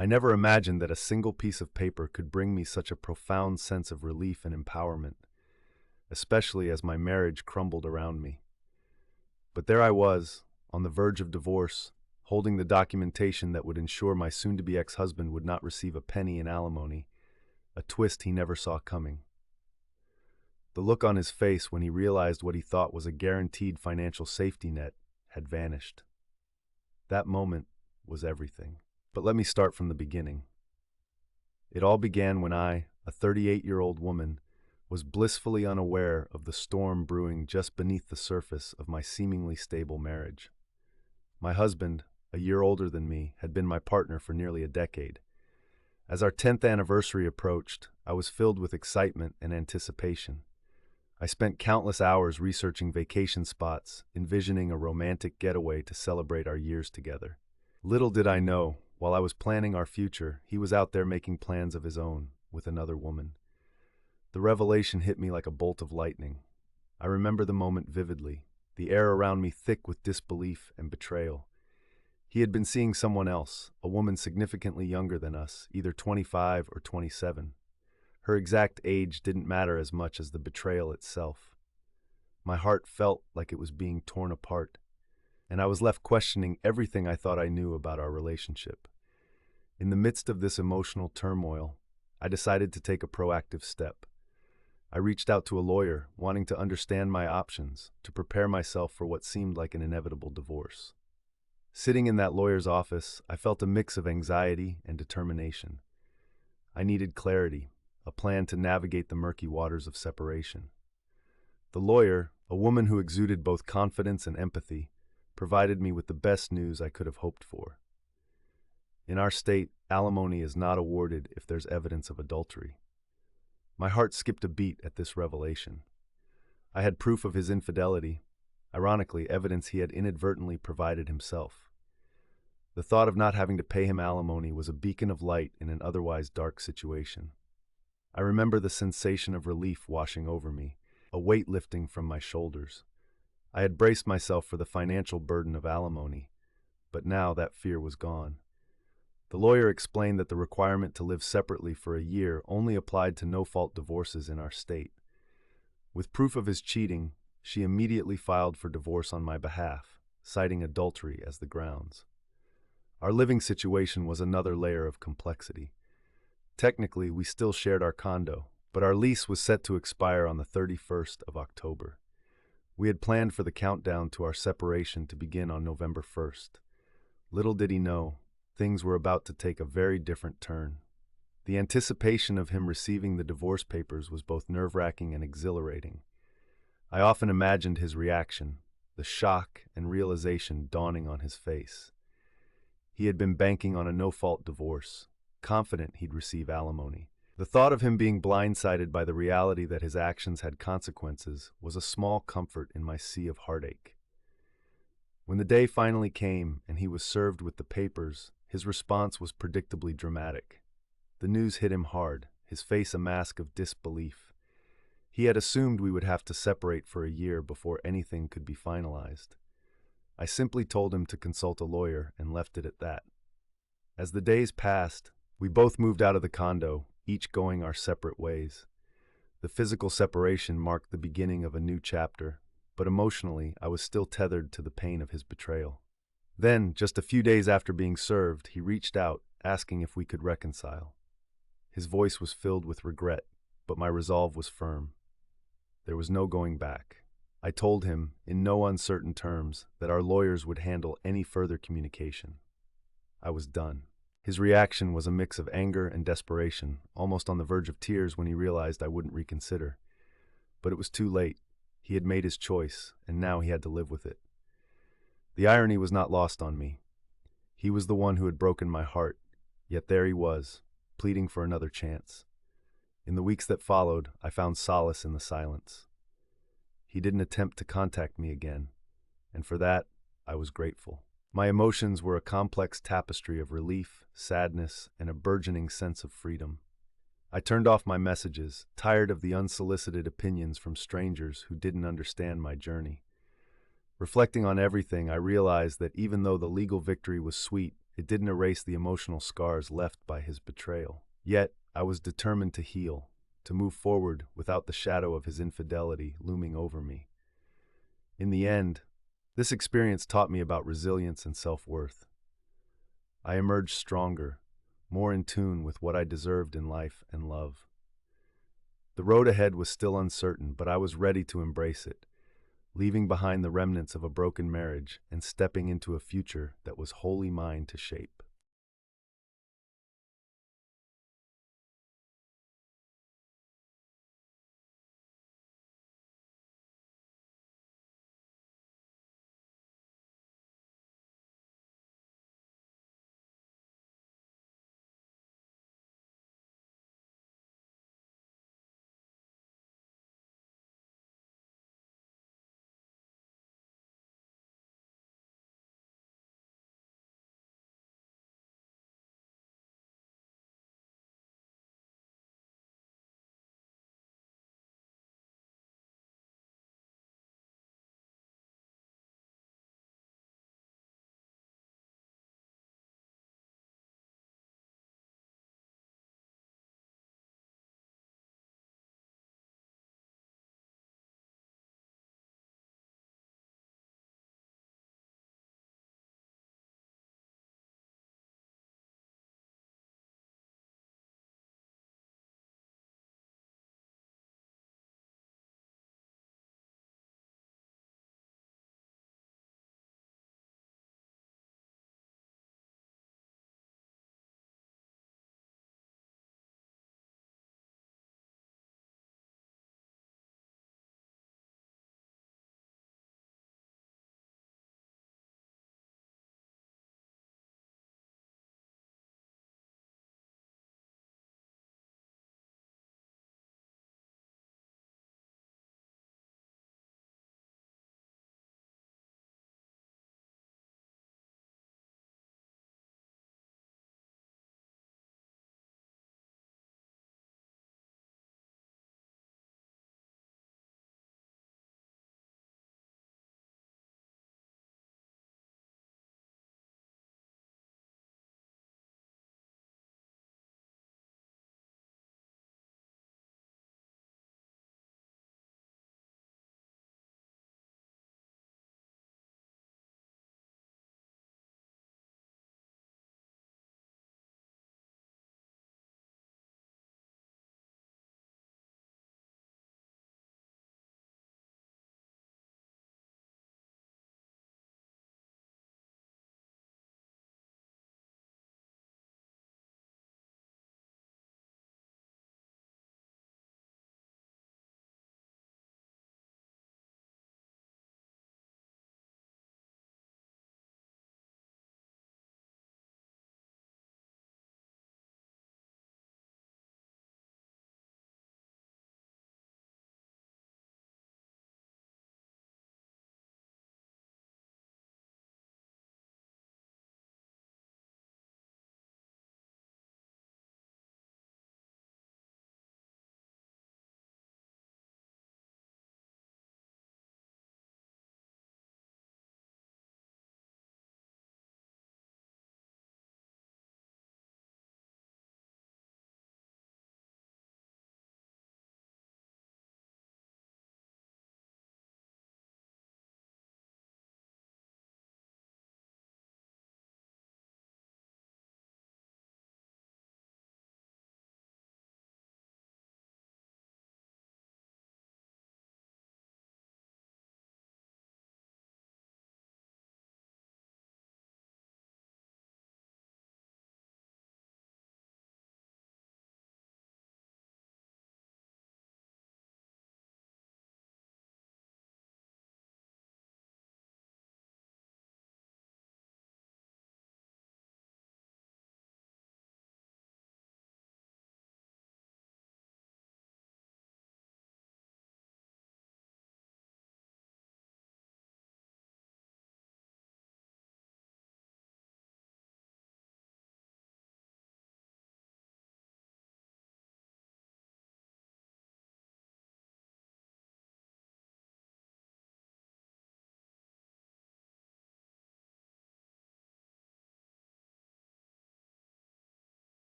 I never imagined that a single piece of paper could bring me such a profound sense of relief and empowerment, especially as my marriage crumbled around me. But there I was, on the verge of divorce, holding the documentation that would ensure my soon-to-be ex-husband would not receive a penny in alimony, a twist he never saw coming. The look on his face when he realized what he thought was a guaranteed financial safety net had vanished. That moment was everything. But let me start from the beginning. It all began when I, a 38-year-old woman, was blissfully unaware of the storm brewing just beneath the surface of my seemingly stable marriage. My husband, a year older than me, had been my partner for nearly a decade. As our 10th anniversary approached, I was filled with excitement and anticipation. I spent countless hours researching vacation spots, envisioning a romantic getaway to celebrate our years together. Little did I know, while I was planning our future, he was out there making plans of his own with another woman. The revelation hit me like a bolt of lightning. I remember the moment vividly, the air around me thick with disbelief and betrayal. He had been seeing someone else, a woman significantly younger than us, either 25 or 27. Her exact age didn't matter as much as the betrayal itself. My heart felt like it was being torn apart, and I was left questioning everything I thought I knew about our relationship. In the midst of this emotional turmoil, I decided to take a proactive step. I reached out to a lawyer, wanting to understand my options, to prepare myself for what seemed like an inevitable divorce. Sitting in that lawyer's office, I felt a mix of anxiety and determination. I needed clarity, a plan to navigate the murky waters of separation. The lawyer, a woman who exuded both confidence and empathy, provided me with the best news I could have hoped for. In our state, alimony is not awarded if there's evidence of adultery. My heart skipped a beat at this revelation. I had proof of his infidelity, ironically, evidence he had inadvertently provided himself. The thought of not having to pay him alimony was a beacon of light in an otherwise dark situation. I remember the sensation of relief washing over me, a weight lifting from my shoulders. I had braced myself for the financial burden of alimony, but now that fear was gone. The lawyer explained that the requirement to live separately for a year only applied to no-fault divorces in our state. With proof of his cheating, she immediately filed for divorce on my behalf, citing adultery as the grounds. Our living situation was another layer of complexity. Technically, we still shared our condo, but our lease was set to expire on the 31st of October. We had planned for the countdown to our separation to begin on November 1st. Little did he know, things were about to take a very different turn. The anticipation of him receiving the divorce papers was both nerve-wracking and exhilarating. I often imagined his reaction, the shock and realization dawning on his face. He had been banking on a no-fault divorce, confident he'd receive alimony. The thought of him being blindsided by the reality that his actions had consequences was a small comfort in my sea of heartache. When the day finally came and he was served with the papers, his response was predictably dramatic. The news hit him hard, his face a mask of disbelief. He had assumed we would have to separate for a year before anything could be finalized. I simply told him to consult a lawyer and left it at that. As the days passed, we both moved out of the condo, each going our separate ways. The physical separation marked the beginning of a new chapter, but emotionally, I was still tethered to the pain of his betrayal. Then, just a few days after being served, he reached out, asking if we could reconcile. His voice was filled with regret, but my resolve was firm. There was no going back. I told him, in no uncertain terms, that our lawyers would handle any further communication. I was done. His reaction was a mix of anger and desperation, almost on the verge of tears when he realized I wouldn't reconsider. But it was too late. He had made his choice, and now he had to live with it. The irony was not lost on me. He was the one who had broken my heart, yet there he was, pleading for another chance. In the weeks that followed, I found solace in the silence. He didn't attempt to contact me again, and for that, I was grateful. My emotions were a complex tapestry of relief, sadness, and a burgeoning sense of freedom. I turned off my messages, tired of the unsolicited opinions from strangers who didn't understand my journey. Reflecting on everything, I realized that even though the legal victory was sweet, it didn't erase the emotional scars left by his betrayal. Yet, I was determined to heal, to move forward without the shadow of his infidelity looming over me. In the end, this experience taught me about resilience and self-worth. I emerged stronger, more in tune with what I deserved in life and love. The road ahead was still uncertain, but I was ready to embrace it, leaving behind the remnants of a broken marriage and stepping into a future that was wholly mine to shape.